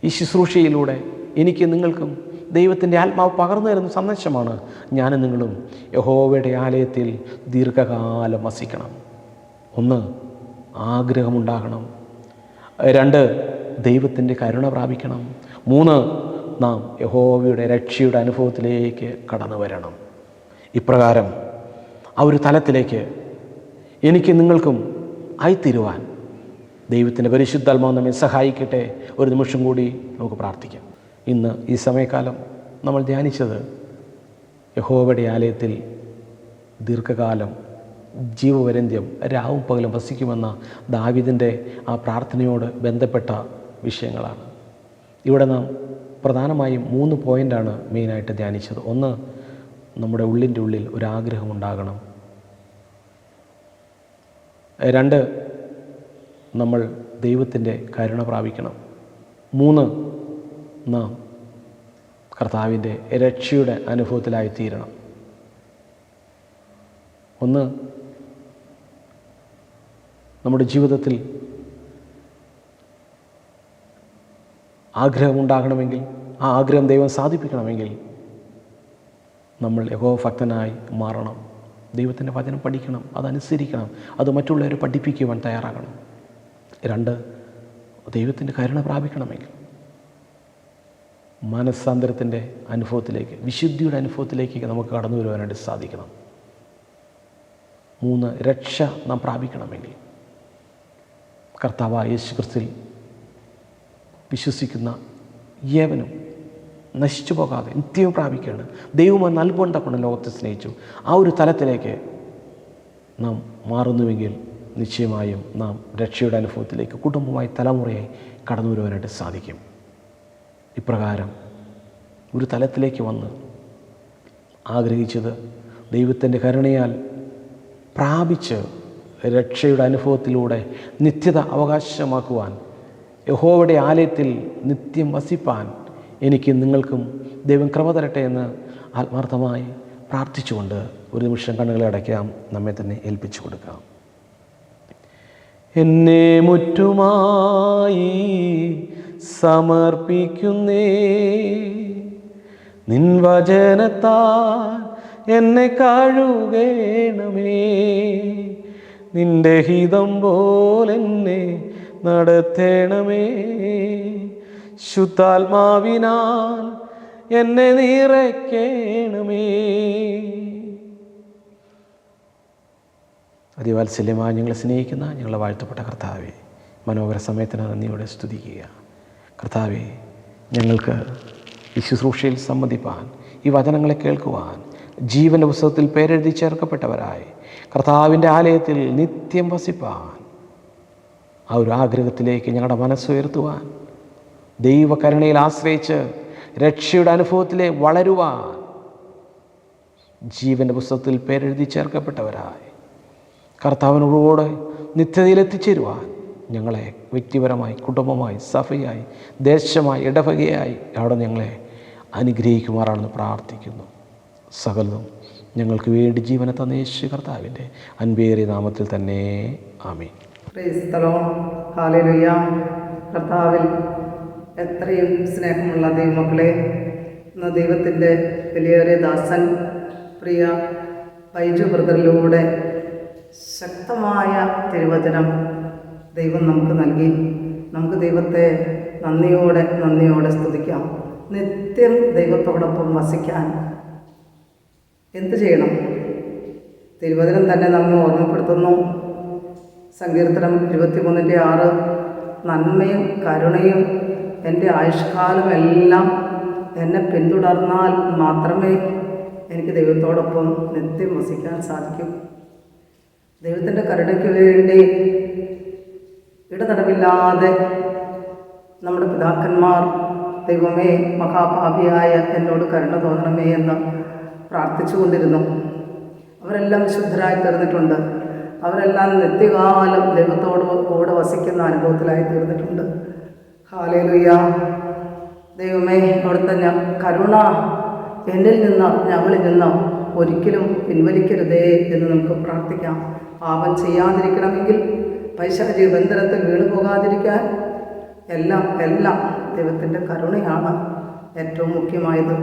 ഈ ശുശ്രൂഷയിലൂടെ എനിക്ക് നിങ്ങൾക്കും ദൈവത്തിൻ്റെ ആത്മാവ് പകർന്നു തരുന്ന സന്ദേശമാണ്. ഞാനും നിങ്ങളും യഹോവയുടെ ആലയത്തിൽ ദീർഘകാലം വസിക്കണം. 1, ആഗ്രഹമുണ്ടാകണം. 2, ദൈവത്തിൻ്റെ കരുണ പ്രാപിക്കണം. 3, നാം യഹോവയുടെ രക്ഷയുടെ അനുഭവത്തിലേക്ക് കടന്നു വരണം. ഇപ്രകാരം ആ ഒരു തലത്തിലേക്ക് എനിക്ക് നിങ്ങൾക്കും ആയിത്തീരുവാൻ ദൈവത്തിൻ്റെ പരിശുദ്ധാത്മാവ് നമ്മെ സഹായിക്കട്ടെ. ഒരു നിമിഷം കൂടി നമുക്ക് പ്രാർത്ഥിക്കാം. ഇന്ന് ഈ സമയക്കാലം നമ്മൾ ധ്യാനിച്ചത് യഹോവയുടെ ആലയത്തിൽ ദീർഘകാലം ജീവപര്യന്തം രാവും പകലും വസിക്കുമെന്ന ദാവീദിൻ്റെ ആ പ്രാർത്ഥനയോട് ബന്ധപ്പെട്ട വിഷയങ്ങളാണ്. ഇവിടെ നാം പ്രധാനമായും 3 പോയിൻ്റാണ് മെയിനായിട്ട് ധ്യാനിച്ചത്. ഒന്ന്, നമ്മുടെ ഉള്ളിൻ്റെ ഉള്ളിൽ ഒരാഗ്രഹം ഉണ്ടാകണം. 2, നമ്മൾ ദൈവത്തിൻ്റെ കരുണ പ്രാപിക്കണം. 3, നാം കർത്താവിൻ്റെ രക്ഷയുടെ അനുഭവത്തിലായിത്തീരണം. 1, നമ്മുടെ ജീവിതത്തിൽ ആഗ്രഹമുണ്ടാകണമെങ്കിൽ, ആ ആഗ്രഹം ദൈവം സാധിപ്പിക്കണമെങ്കിൽ നമ്മൾ യഹോവഭക്തനായി മാറണം. ദൈവത്തിൻ്റെ വചനം പഠിക്കണം, അതനുസരിക്കണം, അത് മറ്റുള്ളവരെ പഠിപ്പിക്കുവാൻ തയ്യാറാകണം. 2, ദൈവത്തിൻ്റെ കരുണ പ്രാപിക്കണമെങ്കിൽ മനസ്സാന്തരത്തിൻ്റെ അനുഭവത്തിലേക്ക്, വിശുദ്ധിയുടെ അനുഭവത്തിലേക്ക് നമുക്ക് കടന്നു വരുവാനായിട്ട് സാധിക്കണം. 3, രക്ഷ നാം പ്രാപിക്കണമെങ്കിൽ കർത്താവായ യേശുക്രിസ്തുവിൽ വിശ്വസിക്കുന്ന ഏവനും നശിച്ചു പോകാതെ നിത്യവും പ്രാപിക്കുകയാണ്. ദൈവം നൽകുവാൻ തക്കൊണ്ട് ലോകത്തെ സ്നേഹിച്ചു. ആ ഒരു തലത്തിലേക്ക് നാം മാറുന്നുവെങ്കിൽ നിശ്ചയമായും നാം രക്ഷയുടെ അനുഭവത്തിലേക്ക് കുടുംബമായി തലമുറയായി കടന്നു വരുവാനായിട്ട് സാധിക്കും. ഇപ്രകാരം ഒരു തലത്തിലേക്ക് വന്ന് ആഗ്രഹിച്ചത് ദൈവത്തിൻ്റെ കരുണയാൽ പ്രാപിച്ച് രക്ഷയുടെ അനുഭവത്തിലൂടെ നിത്യത അവകാശമാക്കുവാൻ, യഹോവയുടെ ആലയത്തിൽ നിത്യം വസിപ്പാൻ എനിക്ക് നിങ്ങൾക്കും ദൈവം കൃപ തരട്ടെ എന്ന് ആത്മാർത്ഥമായി പ്രാർത്ഥിച്ചുകൊണ്ട് ഒരു നിമിഷം കണ്ണുകളെ അടയ്ക്കാം, നമ്മെ തന്നെ ഏൽപ്പിച്ചു കൊടുക്കാം. എന്നെ മുറ്റുമായി സമർപ്പിക്കുന്നേ, നിൻ വചനത്താൽ എന്നെ കഴുകേണമേ, നിന്റെ ഹിതം പോലെന്നെ നടത്തേണമേ, ശുദ്ധാത്മാവിനാൽ എന്നെ നിറയ്ക്കണമേ. അതിവാത്സല്യമായി ഞങ്ങളെ സ്നേഹിക്കുന്ന ഞങ്ങളെ വാഴ്ത്തപ്പെട്ട കർത്താവേ, മനോഹര സമയത്തിന് നന്ദിയോടെ സ്തുതിക്കുക. കർത്താവേ, ഞങ്ങൾക്ക് ഈ ശുശ്രൂഷയിൽ സംബന്ധിപ്പാൻ, ഈ വചനങ്ങളെ കേൾക്കുവാൻ, ജീവൻ്റെ പുസ്തകത്തിൽ പേരെഴുതി ചേർക്കപ്പെട്ടവരായി കർത്താവിൻ്റെ ആലയത്തിൽ നിത്യം വസിപ്പാൻ, ആ ഒരു ആഗ്രഹത്തിലേക്ക് ഞങ്ങളുടെ മനസ്സുയർത്തുവാൻ, ദൈവകരുണയിൽ ആശ്രയിച്ച് രക്ഷയുടെ അനുഭവത്തിലെ വളരുവാൻ, ജീവൻ്റെ പുസ്തകത്തിൽ പേരെഴുതി ചേർക്കപ്പെട്ടവരായി കർത്താവിനോടുകൂടെ നിത്യതയിലെത്തിച്ചേരുവാൻ ഞങ്ങളെ വ്യക്തിപരമായി, കുടുംബമായി, സഭയായി, ദേശമായി, ഇടവകയായി അവിടെ ഞങ്ങളെ അനുഗ്രഹിക്കുമാറാണെന്ന് പ്രാർത്ഥിക്കുന്നു. സകലതും ഞങ്ങൾക്ക് വേണ്ടി ജീവനെ തന്ന യേശു കർത്താവിൻ്റെ അൻപേറിയ നാമത്തിൽ തന്നെ ആമേൻ. Praise the lord. ഹല്ലേലൂയ. കർത്താവിൽ എത്രയും സ്നേഹമുള്ള ദൈവമക്കളെ, ഇന്ന് ദൈവത്തിൻ്റെ വിലയേറിയ ദാസൻ പ്രിയ ബൈജു ബ്രദറിലൂടെ ശക്തമായ തിരുവചനം ദൈവം നമുക്ക് നൽകി. നമുക്ക് ദൈവത്തെ നന്ദിയോടെ സ്തുതിക്കാം. നിത്യം ദൈവത്തോടൊപ്പം വസിക്കാൻ എന്ത് ചെയ്യണം? തിരുവചനം തന്നെ നമ്മെ ഓർമ്മപ്പെടുത്തുന്നു. സങ്കീർത്തനം 23:6, നന്മയും കരുണയും എൻ്റെ ആയുഷ്കാലമെല്ലാം എന്നെ പിന്തുടർന്നാൽ മാത്രമേ എനിക്ക് ദൈവത്തോടൊപ്പം നിത്യം വസിക്കാൻ സാധിക്കൂ. ദൈവത്തിൻ്റെ കരുണയ്ക്ക് വേണ്ടി ഇടതടവില്ലാതെ നമ്മുടെ പിതാക്കന്മാർ ദൈവമേ മഹാപാപിയായ എന്നോട് കരുണ തോന്നണമേ എന്ന് പ്രാർത്ഥിച്ചു കൊണ്ടിരുന്നു. അവരെല്ലാം വിശുദ്ധരായി തീർന്നിട്ടുണ്ട്. അവരെല്ലാം നിത്യകാലം ദൈവത്തോട് കൂടെ വസിക്കുന്ന അനുഭവത്തിലായി തീർന്നിട്ടുണ്ട്. ഹല്ലേലൂയ. ദൈവമേ, അവിടുത്തെ കരുണ എന്നിൽ നിന്ന്, ഞങ്ങളിൽ നിന്ന് ഒരിക്കലും പിൻവലിക്കരുതേ എന്ന് നമുക്ക് പ്രാർത്ഥിക്കാം. പാപം ചെയ്യാതിരിക്കണമെങ്കിൽ, പൈശാചിക ബന്ധനത്തിൽ വീണു പോകാതിരിക്കാൻ എല്ലാം ദൈവത്തിൻ്റെ കരുണയാണ് ഏറ്റവും മുഖ്യമായത്.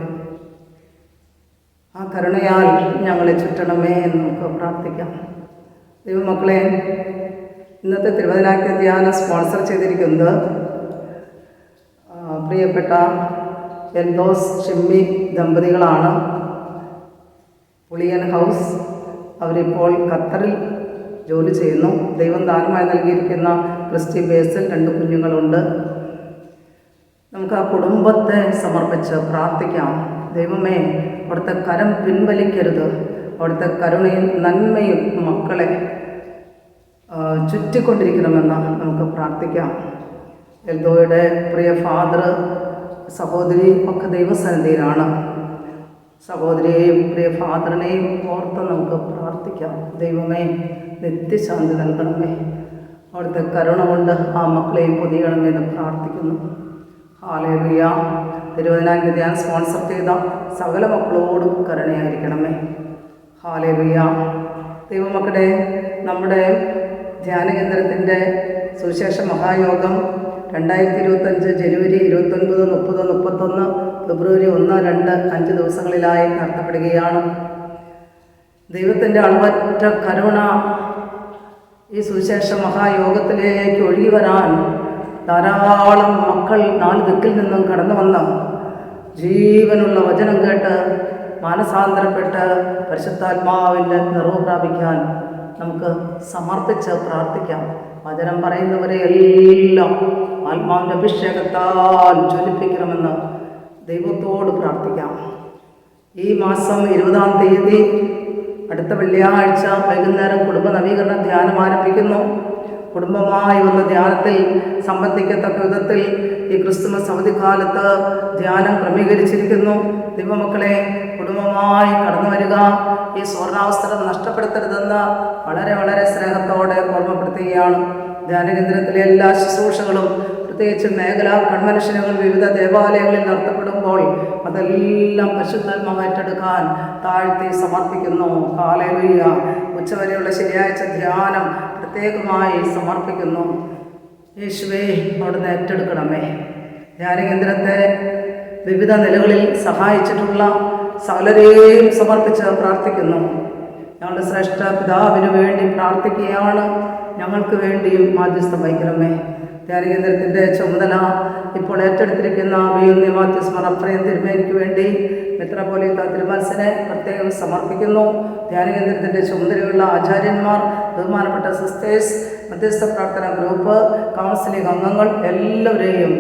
ആ കരുണയാൽ ഞങ്ങളെ ചുറ്റണമേ എന്ന് നമുക്ക് പ്രാർത്ഥിക്കാം. ദൈവമക്കളെ, ഇന്നത്തെ തിരുവചനാഖ്യ ധ്യാനം സ്പോൺസർ ചെയ്തിരിക്കുന്നത് പ്രിയപ്പെട്ട എൽദോസ് ഷിമ്മി ദമ്പതികളാണ്. പുളിയൻ ഹൗസ്. അവരിപ്പോൾ ഖത്തറിൽ ജോലി ചെയ്യുന്നു. ദൈവം ദാനമായി നൽകിയിരിക്കുന്ന ക്രിസ്റ്റി ബേസിൽ 2 കുഞ്ഞുങ്ങളുണ്ട്. നമുക്ക് ആ കുടുംബത്തെ സമർപ്പിച്ച് പ്രാർത്ഥിക്കാം. ദൈവമേ, അവിടുത്തെ കരം പിൻവലിക്കരുത്. അവിടുത്തെ കരുണയും നന്മയും മക്കളെ ചുറ്റിക്കൊണ്ടിരിക്കണമെന്ന് നമുക്ക് പ്രാർത്ഥിക്കാം. എൽദോയുടെ പ്രിയ ഫാദർ, സഹോദരി ഒക്കെ ദൈവസന്നിധിയിലാണ്. സഹോദരിയെയും പ്രിയ ഫാദറിനെയും ഓർത്ത് നമുക്ക് പ്രാർത്ഥിക്കാം. ദൈവമേ, നിത്യശാന്തി നൽകണമേ. അവിടുത്തെ കരുണ കൊണ്ട് ആ മക്കളെയും പൊതിയണമെന്ന് പ്രാർത്ഥിക്കുന്നു. ഹല്ലേലൂയ. തിരുവചന ധ്യാനം സ്പോൺസർ ചെയ്ത സകല മക്കളോടും കരുണയായിരിക്കണമേ. ഹല്ലേലൂയ. ദൈവമക്കളെ, നമ്മുടെ ധ്യാന കേന്ദ്രത്തിൻ്റെ സുവിശേഷ മഹായോഗം 2025 ജനുവരി 29, 30, 31, ഫെബ്രുവരി 1, 2, 5 ദിവസങ്ങളിലായി നടത്തപ്പെടുകയാണ്. ദൈവത്തിൻ്റെ അളവറ്റ കരുണ ഈ സുവിശേഷ മഹായോഗത്തിലേക്ക് ഒഴുകി വരാൻ ധാരാളം മക്കൾ 4 ദിക്കിൽ നിന്നും കടന്നു വന്ന് ജീവനുള്ള വചനം കേട്ട് മാനസാന്തരപ്പെട്ട് പരിശുദ്ധാത്മാവിൻ്റെ നിറവ് പ്രാപിക്കാൻ നമുക്ക് സമർപ്പിച്ച് പ്രാർത്ഥിക്കാം. വചനം പറയുന്നവരെ എല്ലാം ആത്മാവിൻ്റെ അഭിഷേകത്താൽ ജ്വലിപ്പിക്കണമെന്ന് ദൈവത്തോട് പ്രാർത്ഥിക്കാം. ഈ മാസം 20-ാം തീയതി അടുത്ത വെള്ളിയാഴ്ച വൈകുന്നേരം കുടുംബ നവീകരണ ധ്യാനം ആരംഭിക്കുന്നു. കുടുംബമായി വന്ന ധ്യാനത്തിൽ സംബന്ധിക്കത്തക്ക വിധത്തിൽ ഈ ക്രിസ്തുമസ് അവധിക്കാലത്ത് ധ്യാനം ക്രമീകരിച്ചിരിക്കുന്നു. ദൈവമക്കളെ, കുടുംബമായി കടന്നു വരിക. ഈ സ്വർണ്ണാവസരം നഷ്ടപ്പെടുത്തരുതെന്ന് വളരെ വളരെ സ്നേഹത്തോടെ ഓർമ്മപ്പെടുത്തുകയാണ്. ധ്യാനകേന്ദ്രത്തിലെ എല്ലാ ശുശ്രൂഷകളും പ്രത്യേകിച്ച് മേഖലാ കൺവെൻഷനുകൾ വിവിധ ദേവാലയങ്ങളിൽ നടത്തപ്പെടുമ്പോൾ അതെല്ലാം പരിശുദ്ധാത്മാവ് ഏറ്റെടുക്കാൻ താഴ്ത്തി സമർപ്പിക്കുന്നു. ഹല്ലേലൂയ. ഉച്ചവരെയുള്ള ശനിയാഴ്ച ധ്യാനം പ്രത്യേകമായി സമർപ്പിക്കുന്നു. യേശുവേ, അവിടുന്ന് ഏറ്റെടുക്കണമേ. ധ്യാനകേന്ദ്രത്തെ വിവിധ നിലകളിൽ സഹായിച്ചിട്ടുള്ള സകലരെയും സമർപ്പിച്ച് പ്രാർത്ഥിക്കുന്നു. ഞങ്ങളുടെ ശ്രേഷ്ഠ പിതാവിന് വേണ്ടി പ്രാർത്ഥിക്കുകയാണ്. ഞങ്ങൾക്ക് വേണ്ടിയും മാധ്യസ്ഥം വഹിക്കണമേ. ധ്യാനകേന്ദ്രത്തിൻ്റെ ചുമതല ഇപ്പോൾ ഏറ്റെടുത്തിരിക്കുന്ന മാത്യൂസ് മാർ അഫ്രയം തിരുമേനിക്ക് വേണ്ടി മെത്രാപ്പോലീത്ത തിരുമനസിനെ പ്രത്യേകം സമർപ്പിക്കുന്നു. ധ്യാനകേന്ദ്രത്തിൻ്റെ ചുമതലയുള്ള ആചാര്യന്മാർ, ബഹുമാനപ്പെട്ട സിസ്റ്റേഴ്സ്, മധ്യസ്ഥ പ്രാർത്ഥന ഗ്രൂപ്പ്, കൗൺസിലിംഗ് അംഗങ്ങൾ എല്ലാവരെയും,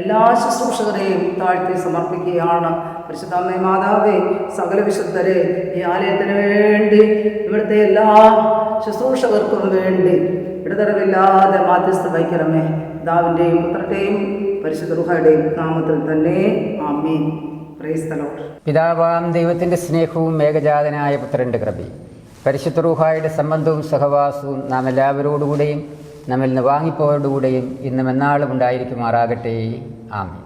എല്ലാ ശുശ്രൂഷകരെയും താഴ്ത്തി സമർപ്പിക്കുകയാണ്. പരിശുദ്ധമ്മേ മാതാവേ, സകല വിശുദ്ധരെ, ഈ ആലയത്തിന് വേണ്ടി, ഇവിടുത്തെ എല്ലാ ശുശ്രൂഷകർക്കും വേണ്ടി ഇടതടവില്ലാതെ മാധ്യസ്ഥ വഹിക്കണമേ. പിതാവിൻ്റെയും പുത്രൻ്റെയും പരിശുദ്ധ റൂഹായുടെയും നാമത്തിൽ തന്നെ ആമേൻ. Praise the Lord. പിതാവാം ദൈവത്തിൻ്റെ സ്നേഹവും ഏകജാതനായ പുത്രൻ്റെ കൃപയും പരിശുദ്ധ റൂഹായുടെ സംബന്ധവും സഹവാസവും നാം എല്ലാവരോടുകൂടെയും നമ്മിൽ നിന്ന് വാങ്ങിപ്പോയോടുകൂടെയും ഇന്നും എന്നാളും ഉണ്ടായിരിക്കുമാറാകട്ടെ. ആമേൻ.